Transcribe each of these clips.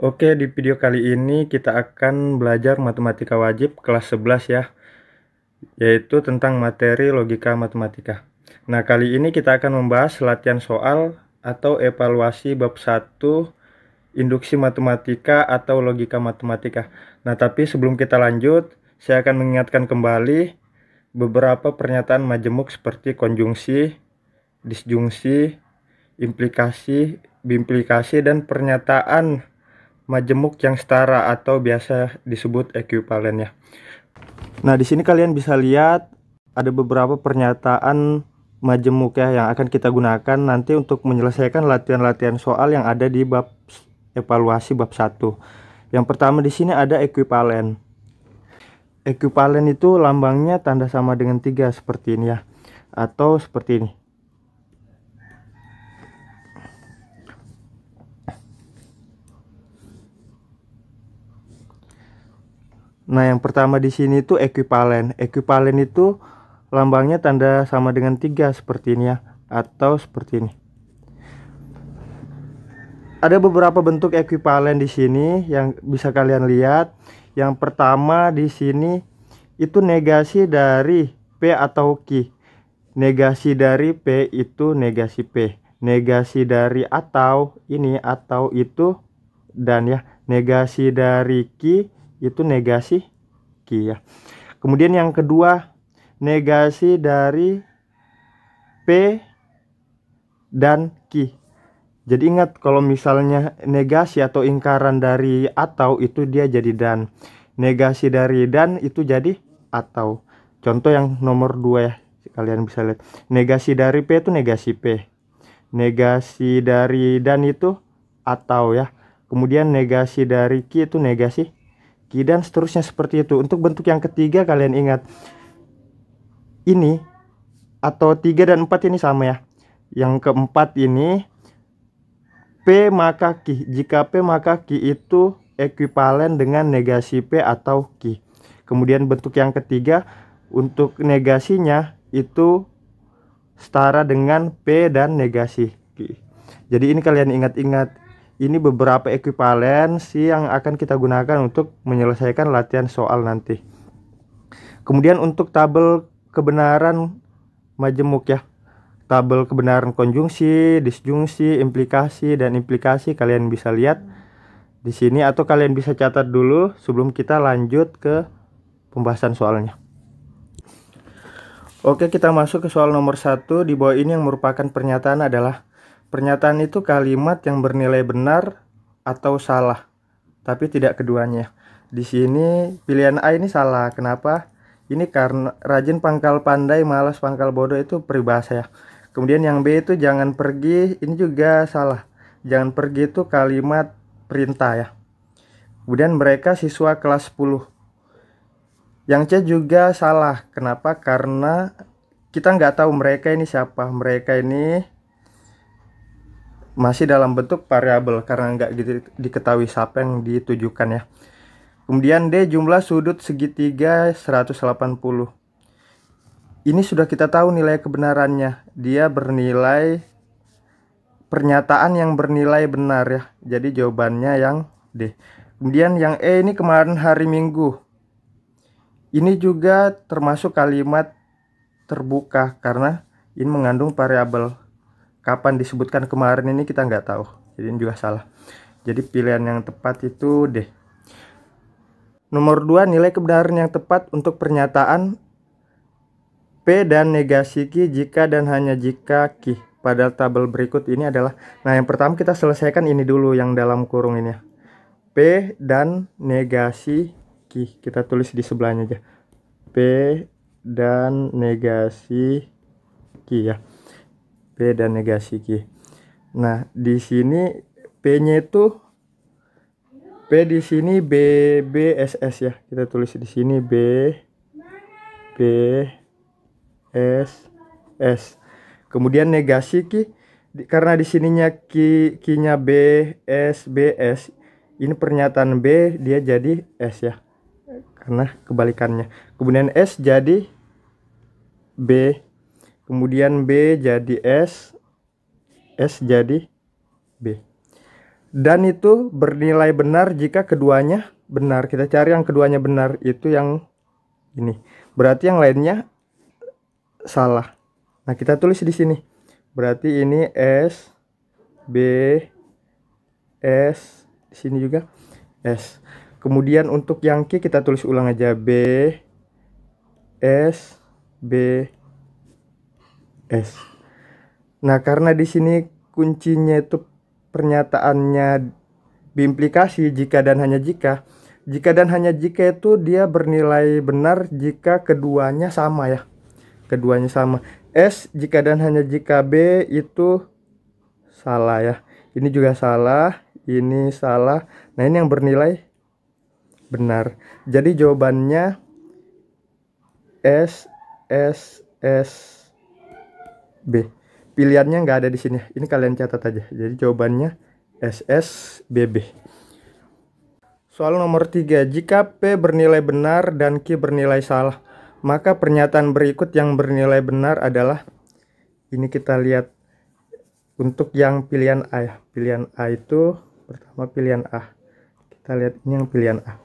Oke, di video kali ini kita akan belajar matematika wajib kelas 11 ya, yaitu tentang materi logika matematika. Nah, kali ini kita akan membahas latihan soal atau evaluasi bab 1 induksi matematika atau logika matematika. Nah, tapi sebelum kita lanjut, saya akan mengingatkan kembali beberapa pernyataan majemuk seperti konjungsi, disjungsi, implikasi, bimplikasi, dan pernyataan majemuk yang setara atau biasa disebut ekuivalen ya. Nah, di sini kalian bisa lihat ada beberapa pernyataan majemuk ya yang akan kita gunakan nanti untuk menyelesaikan latihan-latihan soal yang ada di bab evaluasi bab 1. Yang pertama di sini ada ekuivalen. Ekuivalen itu lambangnya tanda sama dengan 3 seperti ini ya, atau seperti ini. Nah, yang pertama di sini itu ekuivalen. Ekuivalen itu lambangnya tanda sama dengan 3 seperti ini ya, atau seperti ini. Ada beberapa bentuk ekuivalen di sini yang bisa kalian lihat. Yang pertama di sini itu negasi dari P atau Q. Negasi dari P itu negasi P. Negasi dari atau ini atau itu dan ya, negasi dari Q itu negasi Q ya. Kemudian yang kedua, negasi dari P dan Q. Jadi ingat, kalau misalnya negasi atau ingkaran dari atau itu dia jadi dan. Negasi dari dan itu jadi atau. Contoh yang nomor 2 ya, kalian bisa lihat. Negasi dari P itu negasi P. Negasi dari dan itu atau ya. Kemudian negasi dari Q itu negasi Q, dan seterusnya seperti itu. Untuk bentuk yang ketiga kalian ingat, ini atau 3 dan 4 ini sama ya. Yang keempat ini P maka Q. Jika P maka Q itu ekuivalen dengan negasi P atau Q. Kemudian bentuk yang ketiga, untuk negasinya itu setara dengan P dan negasi Q. Jadi ini kalian ingat-ingat, ini beberapa ekuivalensi yang akan kita gunakan untuk menyelesaikan latihan soal nanti. Kemudian untuk tabel kebenaran majemuk ya, tabel kebenaran konjungsi, disjungsi, implikasi, dan implikasi kalian bisa lihat di sini, atau kalian bisa catat dulu sebelum kita lanjut ke pembahasan soalnya. Oke, kita masuk ke soal nomor 1. Di bawah ini yang merupakan pernyataan adalah pernyataan itu kalimat yang bernilai benar atau salah, tapi tidak keduanya. Di sini pilihan A ini salah. Kenapa? Ini karena rajin pangkal pandai, malas pangkal bodoh itu peribahasa ya. Kemudian yang B itu jangan pergi, ini juga salah. Jangan pergi itu kalimat perintah ya. Kemudian mereka siswa kelas 10. Yang C juga salah. Kenapa? Karena kita nggak tahu mereka ini siapa. Mereka ini masih dalam bentuk variabel karena nggak diketahui siapa yang ditujukan ya. Kemudian D, jumlah sudut segitiga 180. Ini sudah kita tahu nilai kebenarannya. Dia bernilai, pernyataan yang bernilai benar ya. Jadi jawabannya yang D. Kemudian yang E ini kemarin hari Minggu. Ini juga termasuk kalimat terbuka karena ini mengandung variabel. Kapan disebutkan kemarin ini kita nggak tahu. Jadi ini juga salah. Jadi pilihan yang tepat itu D. Nomor 2, nilai kebenaran yang tepat untuk pernyataan P dan negasi Q jika dan hanya jika Q pada tabel berikut ini adalah. Nah, yang pertama kita selesaikan ini dulu yang dalam kurung ini ya. P dan negasi Q. Kita tulis di sebelahnya aja. P dan negasi Q ya. P dan negasi Q. Nah, di sini P-nya itu P di sini B B S S ya. Kita tulis di sini B B S S. Kemudian negasi Q, karena di sininya Q-nya B S B S. Ini pernyataan B dia jadi S ya. Karena kebalikannya. Kemudian S jadi B. Kemudian B jadi S. S jadi B. Dan itu bernilai benar jika keduanya benar. Kita cari yang keduanya benar, itu yang ini. Berarti yang lainnya salah. Nah, kita tulis di sini. Berarti ini S, B, S, di sini juga S. Kemudian untuk yang Q kita tulis ulang aja, B, S, B, S. Nah, karena di sini kuncinya itu pernyataannya berimplikasi jika dan hanya jika. Jika dan hanya jika itu dia bernilai benar jika keduanya sama ya. Keduanya sama. S jika dan hanya jika B itu salah ya. Ini juga salah, ini salah. Nah, ini yang bernilai benar. Jadi jawabannya S, B. Pilihannya nggak ada di sini. Ini kalian catat aja. Jadi jawabannya SSBB. Soal nomor 3. Jika P bernilai benar dan Q bernilai salah, maka pernyataan berikut yang bernilai benar adalah, ini kita lihat untuk yang pilihan A ya. Pilihan A itu pertama pilihan A. Kita lihat ini yang pilihan A.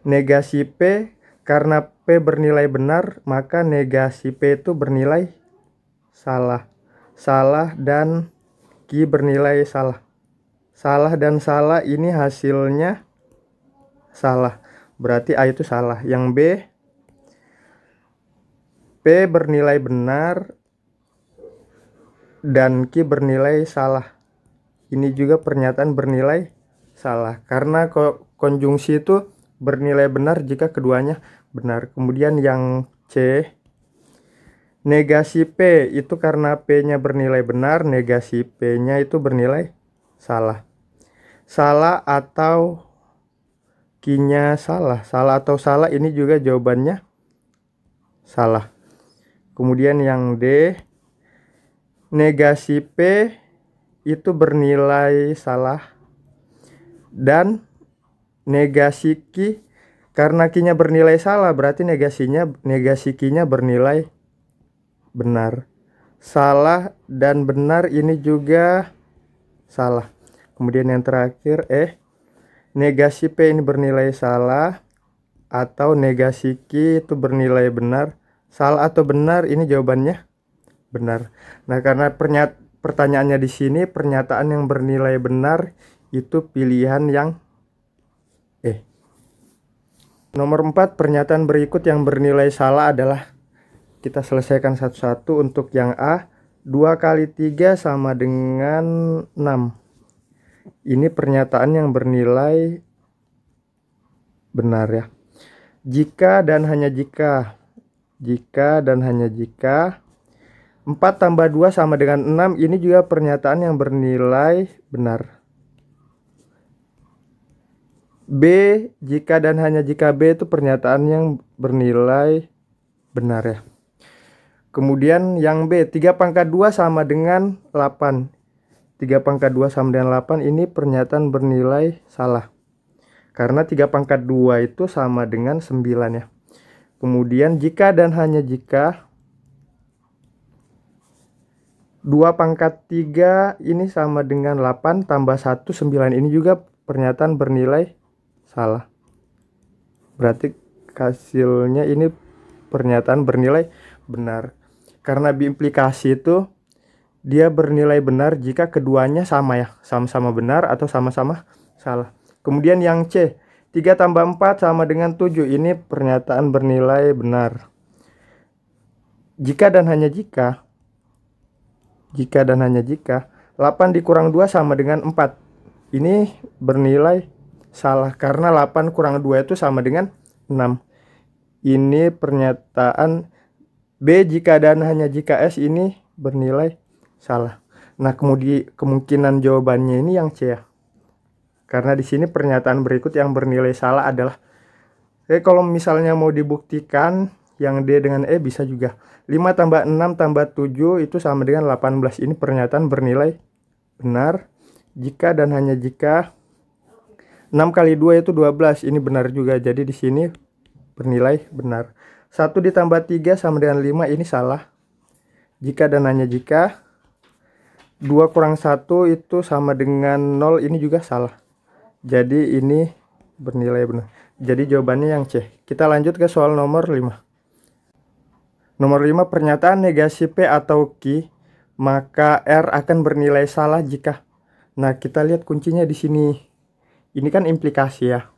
Negasi P, karena P bernilai benar, maka negasi P itu bernilai salah. Salah dan Q bernilai salah. Salah dan salah ini hasilnya salah. Berarti A itu salah. Yang B, P bernilai benar dan Q bernilai salah. Ini juga pernyataan bernilai salah. Karena konjungsi itu bernilai benar jika keduanya benar. Kemudian yang C, negasi P itu karena P-nya bernilai benar, negasi P-nya itu bernilai salah. Salah atau Q-nya salah. Salah atau salah ini juga jawabannya salah. Kemudian yang D, negasi P itu bernilai salah dan negasi Q, karena Q-nya bernilai salah berarti negasi Q-nya bernilai benar. Salah dan benar ini juga salah. Kemudian yang terakhir negasi P ini bernilai salah atau negasi Q itu bernilai benar. Salah atau benar ini jawabannya benar. Nah, karena pertanyaannya di sini pernyataan yang bernilai benar itu pilihan yang Nomor 4, pernyataan berikut yang bernilai salah adalah, kita selesaikan satu-satu. Untuk yang A, 2 kali 3 sama dengan 6. Ini pernyataan yang bernilai benar ya. Jika dan hanya jika 4 tambah 2 sama dengan 6, ini juga pernyataan yang bernilai benar. B, jika dan hanya jika B itu pernyataan yang bernilai benar ya. Kemudian yang B, 3 pangkat 2 sama dengan 8. 3 pangkat 2 sama dengan 8 ini pernyataan bernilai salah. Karena 3 pangkat 2 itu sama dengan 9 ya. Kemudian jika dan hanya jika 2 pangkat 3 ini sama dengan 8 tambah 1, 9. Ini juga pernyataan bernilai salah. Berarti hasilnya ini pernyataan bernilai benar. Karena berimplikasi itu dia bernilai benar jika keduanya sama ya, sama-sama benar atau sama-sama salah. Kemudian yang C, 3 tambah 4 sama dengan 7. Ini pernyataan bernilai benar. Jika dan hanya jika 8 dikurang 2 sama dengan 4. Ini bernilai salah karena 8 kurang 2 itu sama dengan 6. Ini pernyataan B, jika dan hanya jika S ini bernilai salah. Nah, kemudian kemungkinan jawabannya ini yang C ya. Karena di sini pernyataan berikut yang bernilai salah adalah, kalau misalnya mau dibuktikan yang D dengan E bisa juga. 5 tambah 6 tambah 7 itu sama dengan 18. Ini pernyataan bernilai benar. Jika dan hanya jika 6 kali 2 itu 12. Ini benar juga. Jadi di sini bernilai benar. 1 ditambah 3 sama dengan 5. Ini salah. Jika dan hanya jika 2 kurang 1 itu sama dengan 0, ini juga salah. Jadi ini bernilai benar. Jadi jawabannya yang C. Kita lanjut ke soal nomor 5. Nomor 5, pernyataan negasi P atau Q, maka R akan bernilai salah jika. Nah, kita lihat kuncinya di sini. Ini kan implikasi ya.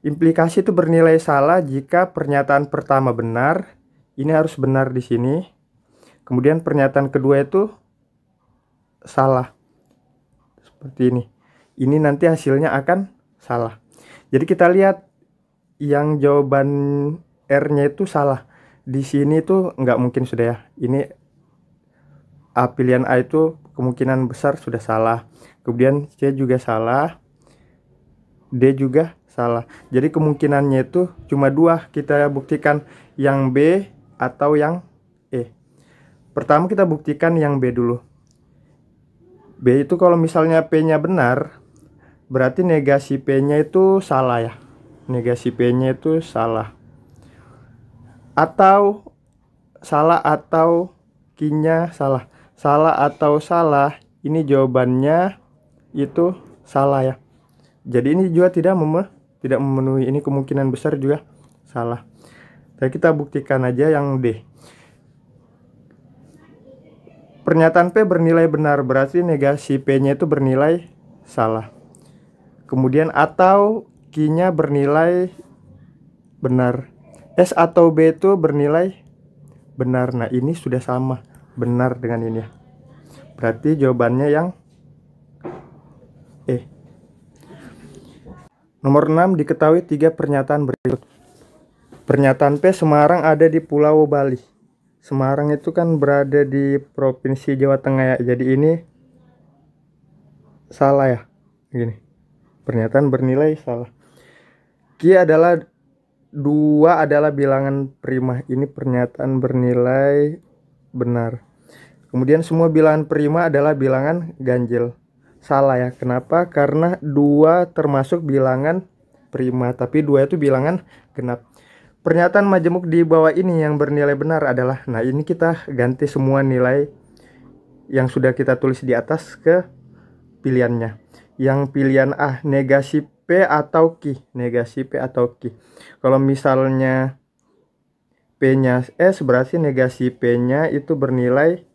Implikasi itu bernilai salah jika pernyataan pertama benar. Ini harus benar di sini. Kemudian pernyataan kedua itu salah. Seperti ini. Ini nanti hasilnya akan salah. Jadi kita lihat yang jawaban R-nya itu salah. Di sini tuh nggak mungkin sudah ya. Ini pilihan A itu kemungkinan besar sudah salah. Kemudian C juga salah. D juga salah. Jadi kemungkinannya itu cuma 2. Kita buktikan yang B atau yang E. Pertama kita buktikan yang B dulu. B itu kalau misalnya P-nya benar, berarti negasi P-nya itu salah ya. Negasi P-nya itu salah. Atau salah atau Q-nya salah. Salah atau salah, ini jawabannya itu salah ya. Jadi ini juga tidak memenuhi, ini kemungkinan besar juga salah. Jadi kita buktikan aja yang D. Pernyataan P bernilai benar, berarti negasi P-nya itu bernilai salah. Kemudian atau Q-nya bernilai benar. S atau B itu bernilai benar. Nah, ini sudah sama, benar dengan ini ya. Berarti jawabannya yang E. Nomor 6, diketahui 3 pernyataan berikut. Pernyataan P, Semarang ada di Pulau Bali. Semarang itu kan berada di Provinsi Jawa Tengah ya. Jadi ini salah ya. Gini. Pernyataan bernilai salah. Q adalah 2 adalah bilangan prima. Ini pernyataan bernilai benar. Kemudian semua bilangan prima adalah bilangan ganjil. Salah ya. Kenapa? Karena 2 termasuk bilangan prima, tapi 2 itu bilangan genap. Pernyataan majemuk di bawah ini yang bernilai benar adalah, nah ini kita ganti semua nilai yang sudah kita tulis di atas ke pilihannya. Yang pilihan A, negasi P atau Q. Negasi P atau Q. Kalau misalnya P-nya S, berarti negasi P-nya itu bernilai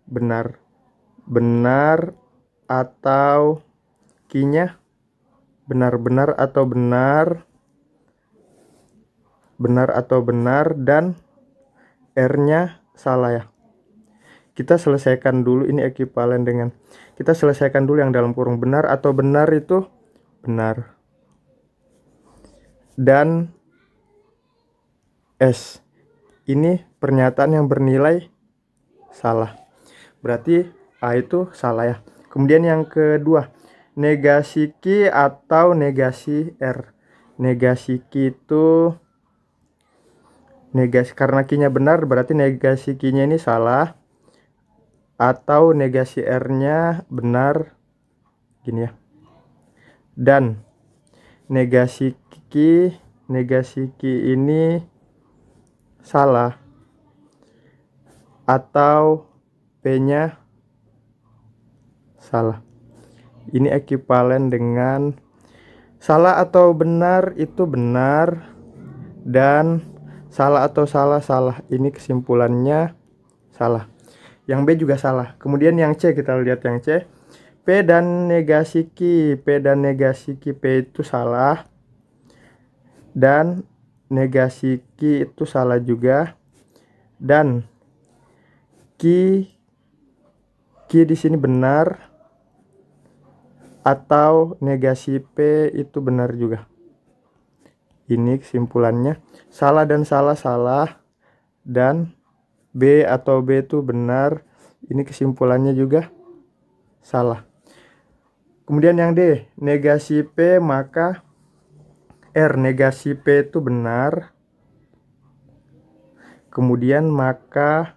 benar. Benar atau Q-nya benar. Benar atau benar. Benar atau benar, dan R-nya salah ya. Kita selesaikan dulu, ini ekuivalen dengan, kita selesaikan dulu yang dalam kurung. Benar atau benar itu benar. Dan S, ini pernyataan yang bernilai salah. Berarti A itu salah ya. Kemudian yang kedua, negasi Q atau negasi R. Negasi Q itu negasi, karena Q-nya benar berarti negasi Q-nya ini salah. Atau negasi R-nya benar. Gini ya. Dan negasi Q ini salah. Atau P-nya salah. Ini ekuivalen dengan salah atau benar itu benar, dan salah atau salah salah. Ini kesimpulannya salah. Yang B juga salah. Kemudian yang C, kita lihat yang C. P dan negasi Q. P dan negasi Q, P itu salah. Dan negasi Q itu salah juga. Dan Q di sini benar. Atau negasi P itu benar juga. Ini kesimpulannya salah dan salah salah, dan B atau B itu benar. Ini kesimpulannya juga salah. Kemudian yang D, negasi P maka R. Negasi P itu benar. Kemudian maka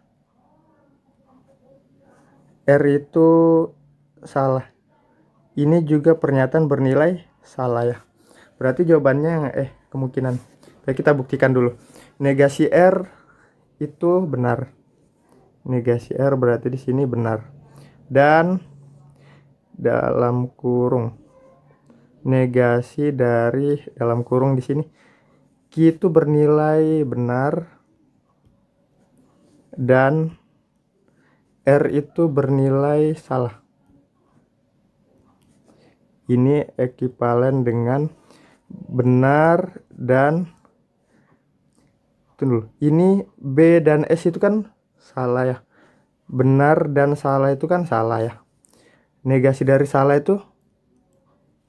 R itu salah. Ini juga pernyataan bernilai salah ya. Berarti jawabannya yang kemungkinan. Baik, kita buktikan dulu. Negasi R itu benar. Negasi R berarti di sini benar. Dan dalam kurung, negasi dari dalam kurung di sini Q itu bernilai benar dan R itu bernilai salah. Ini ekuivalen dengan benar dan tunggu, ini B dan S itu kan salah ya. Benar dan salah itu kan salah ya. Negasi dari salah itu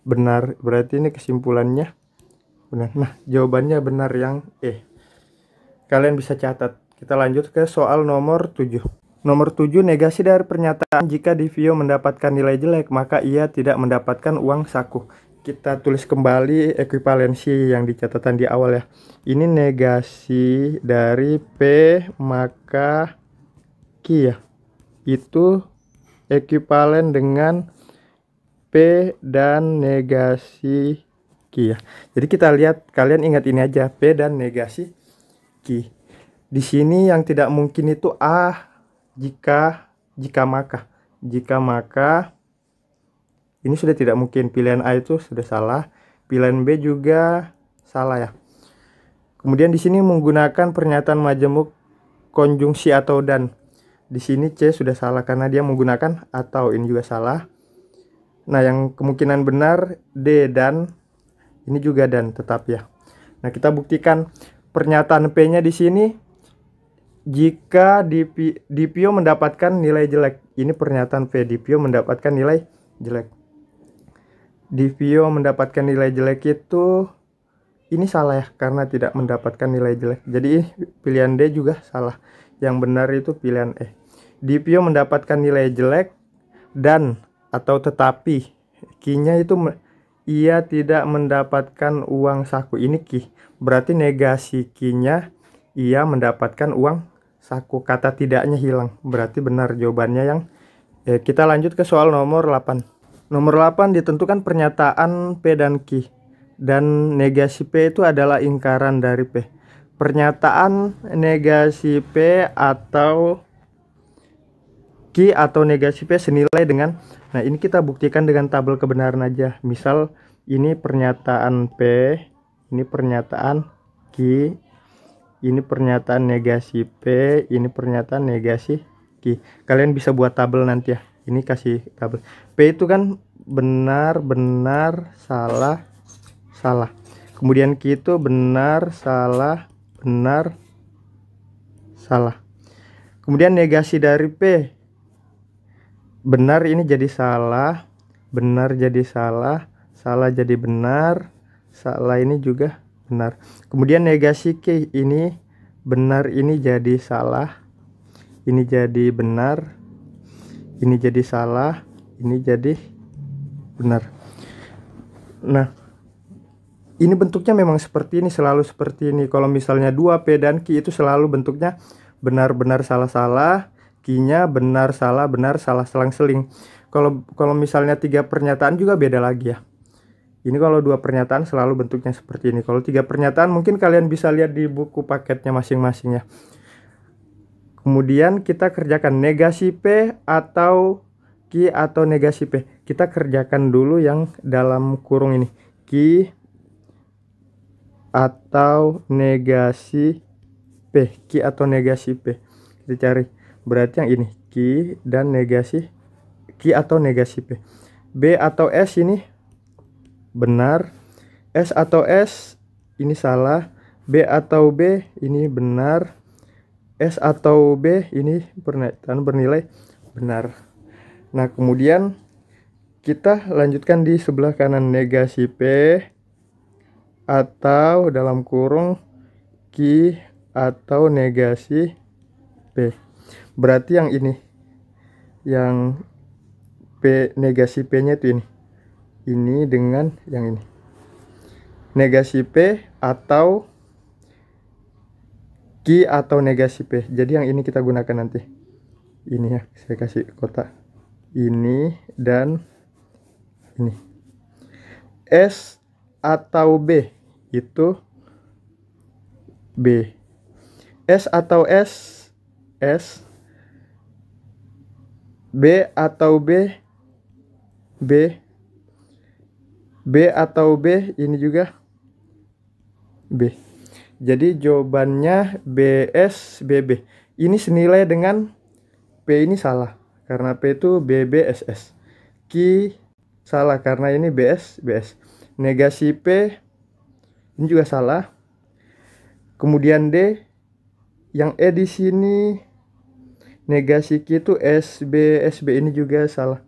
benar, berarti ini kesimpulannya benar. Nah, jawabannya benar yang E. Kalian bisa catat. Kita lanjut ke soal nomor 7. Nomor 7, negasi dari pernyataan jika Divio mendapatkan nilai jelek maka ia tidak mendapatkan uang saku. Kita tulis kembali ekuivalensi yang di catatan di awal ya. Ini negasi dari P maka Q ya. Itu ekuivalen dengan P dan negasi Q ya. Jadi kita lihat, kalian ingat ini aja, P dan negasi Q. Di sini yang tidak mungkin itu A. Jika maka ini sudah tidak mungkin. Pilihan A itu sudah salah, pilihan B juga salah ya. Kemudian di sini menggunakan pernyataan majemuk konjungsi atau dan. Di sini C sudah salah karena dia menggunakan atau, ini juga salah. Nah, yang kemungkinan benar D dan, ini juga dan tetap ya. Nah, kita buktikan pernyataan P-nya di sini. Jika Divio mendapatkan nilai jelek, ini pernyataan P, Divio mendapatkan nilai jelek. Divio mendapatkan nilai jelek itu, ini salah ya, karena tidak mendapatkan nilai jelek. Jadi pilihan D juga salah. Yang benar itu pilihan E. Divio mendapatkan nilai jelek dan atau tetapi, Q-nya itu ia tidak mendapatkan uang saku. Ini Q, berarti negasi Q-nya ia mendapatkan uang saku. Kata tidaknya hilang, berarti benar jawabannya yang kita lanjut ke soal nomor 8. Nomor 8, ditentukan pernyataan P dan Q dan negasi P itu adalah ingkaran dari P. Pernyataan negasi P atau Q atau negasi P senilai dengan, nah ini kita buktikan dengan tabel kebenaran aja. Misal ini pernyataan P, ini pernyataan Q, ini pernyataan negasi P, ini pernyataan negasi Q. Kalian bisa buat tabel nanti ya. Ini kasih tabel. P itu kan benar, benar, salah, salah. Kemudian Q itu benar, salah, benar, salah. Kemudian negasi dari P, benar ini jadi salah, benar jadi salah, salah jadi benar, salah ini juga benar. Kemudian negasi Q, ini benar ini jadi salah, ini jadi benar, ini jadi salah, ini jadi benar. Nah, ini bentuknya memang seperti ini, selalu seperti ini. Kalau misalnya 2P dan Q itu selalu bentuknya benar, benar, salah, salah, Q-nya benar, salah, selang-seling. Kalau misalnya 3 pernyataan juga beda lagi ya. Ini kalau 2 pernyataan selalu bentuknya seperti ini. Kalau 3 pernyataan mungkin kalian bisa lihat di buku paketnya masing-masing ya. Kemudian kita kerjakan negasi P atau Q atau negasi P. Kita kerjakan dulu yang dalam kurung ini. Q atau negasi P. Q atau negasi P. Kita cari. Berarti yang ini. Q dan negasi Q atau negasi P. B atau S ini benar. S atau S ini salah. B atau B ini benar. S atau B ini pernyataan bernilai benar. Nah, kemudian kita lanjutkan di sebelah kanan, negasi P atau dalam kurung Q atau negasi P. Berarti yang ini, yang P, negasi P-nya itu ini. Ini dengan yang ini. Negasi P atau Q atau negasi P. Jadi yang ini kita gunakan nanti. Ini ya, saya kasih kotak. Ini dan ini. S atau B itu B. S atau S, S. B atau B, B. B atau B, ini juga B. Jadi jawabannya BS BB. Ini senilai dengan P, ini salah karena P itu BB SS. Q salah karena ini BS BS. Negasi P ini juga salah. Kemudian D, yang E di sini negasi Q itu SB SB, ini juga salah.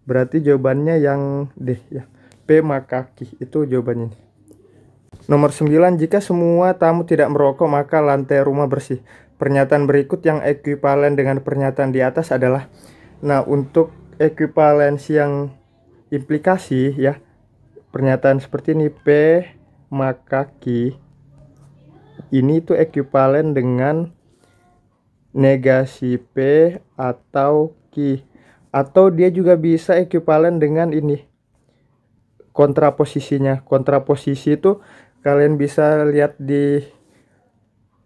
Berarti jawabannya yang D ya. P maka Q itu jawabannya. Nomor 9, jika semua tamu tidak merokok maka lantai rumah bersih. Pernyataan berikut yang ekuivalen dengan pernyataan di atas adalah, nah untuk ekuivalensi yang implikasi ya, pernyataan seperti ini P maka Q ini itu ekuivalen dengan negasi P atau Q, atau dia juga bisa ekuivalen dengan ini kontraposisinya. Kontraposisi itu kalian bisa lihat di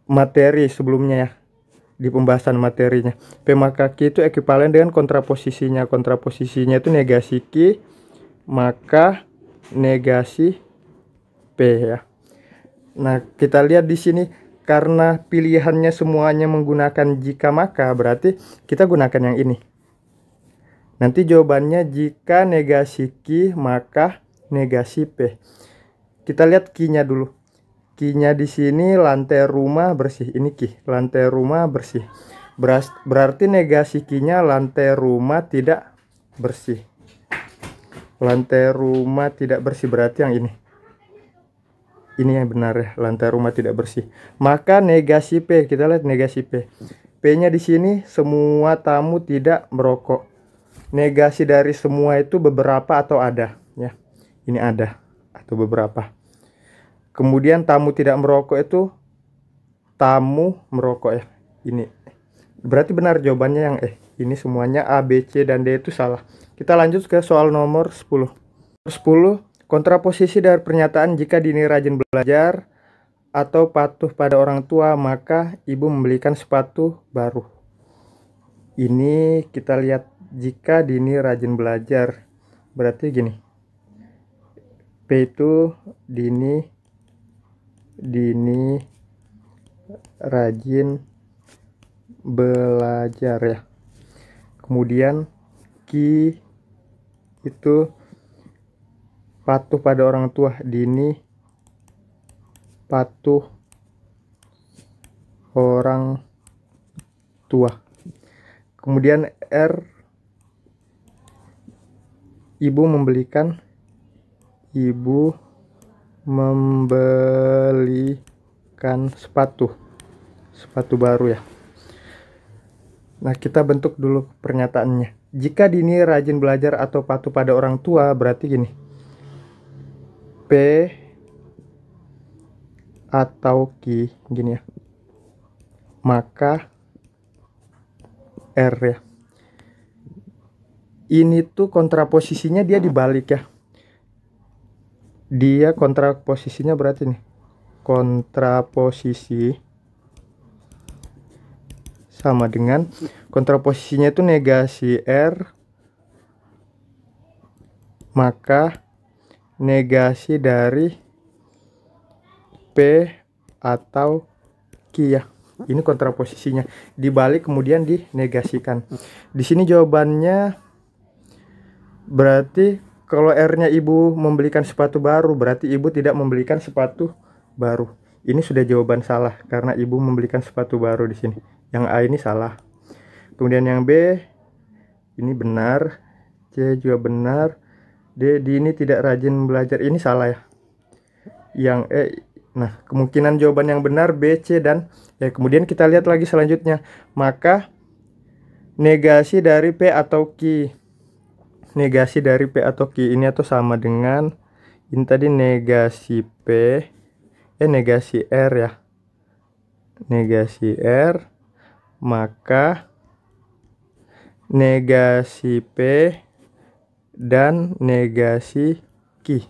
materi sebelumnya ya, di pembahasan materinya. P maka Q itu ekuivalen dengan kontraposisinya. Kontraposisinya itu negasi Q maka negasi P ya. Nah, kita lihat di sini karena pilihannya semuanya menggunakan jika maka, berarti kita gunakan yang ini. Nanti jawabannya jika negasi Q maka negasi P. Kita lihat Q-nya dulu. Q-nya di sini lantai rumah bersih. Ini Q, lantai rumah bersih. Berarti negasi Q-nya lantai rumah tidak bersih. Lantai rumah tidak bersih berarti yang ini. Ini yang benar ya, lantai rumah tidak bersih. Maka negasi P, kita lihat negasi P. P-nya di sini semua tamu tidak merokok. Negasi dari semua itu beberapa atau ada ya. Ini ada atau beberapa. Kemudian tamu tidak merokok itu tamu merokok ya. Ini berarti benar jawabannya yang E. Ini semuanya A, B, C, dan D itu salah. Kita lanjut ke soal nomor 10. 10. Kontraposisi dari pernyataan jika Dini rajin belajar atau patuh pada orang tua maka ibu membelikan sepatu baru. Ini kita lihat jika Dini rajin belajar. Berarti gini. P itu Dini rajin belajar ya. Kemudian Q itu patuh pada orang tua. Dini patuh orang tua. Kemudian R, ibu membelikan sepatu baru ya. Nah, kita bentuk dulu pernyataannya. Jika Dini rajin belajar atau patuh pada orang tua, berarti gini. P atau Q, gini ya. Maka R ya. Ini tuh kontraposisinya dia dibalik ya. Dia kontraposisinya berarti nih. Kontraposisi sama dengan kontraposisinya itu negasi R maka negasi dari P atau Q ya. Ini kontraposisinya dibalik kemudian dinegasikan. Di sini jawabannya berarti kalau R-nya ibu membelikan sepatu baru, berarti ibu tidak membelikan sepatu baru. Ini sudah jawaban salah karena ibu membelikan sepatu baru di sini. Yang A ini salah. Kemudian yang B ini benar, C juga benar, D ini tidak rajin belajar, ini salah ya. Yang E, nah kemungkinan jawaban yang benar B, C, dan ya. Kemudian kita lihat lagi selanjutnya. Maka negasi dari P atau Q. Negasi dari P atau Q ini atau sama dengan ini tadi negasi P, negasi R ya. Negasi R maka negasi P dan negasi Q.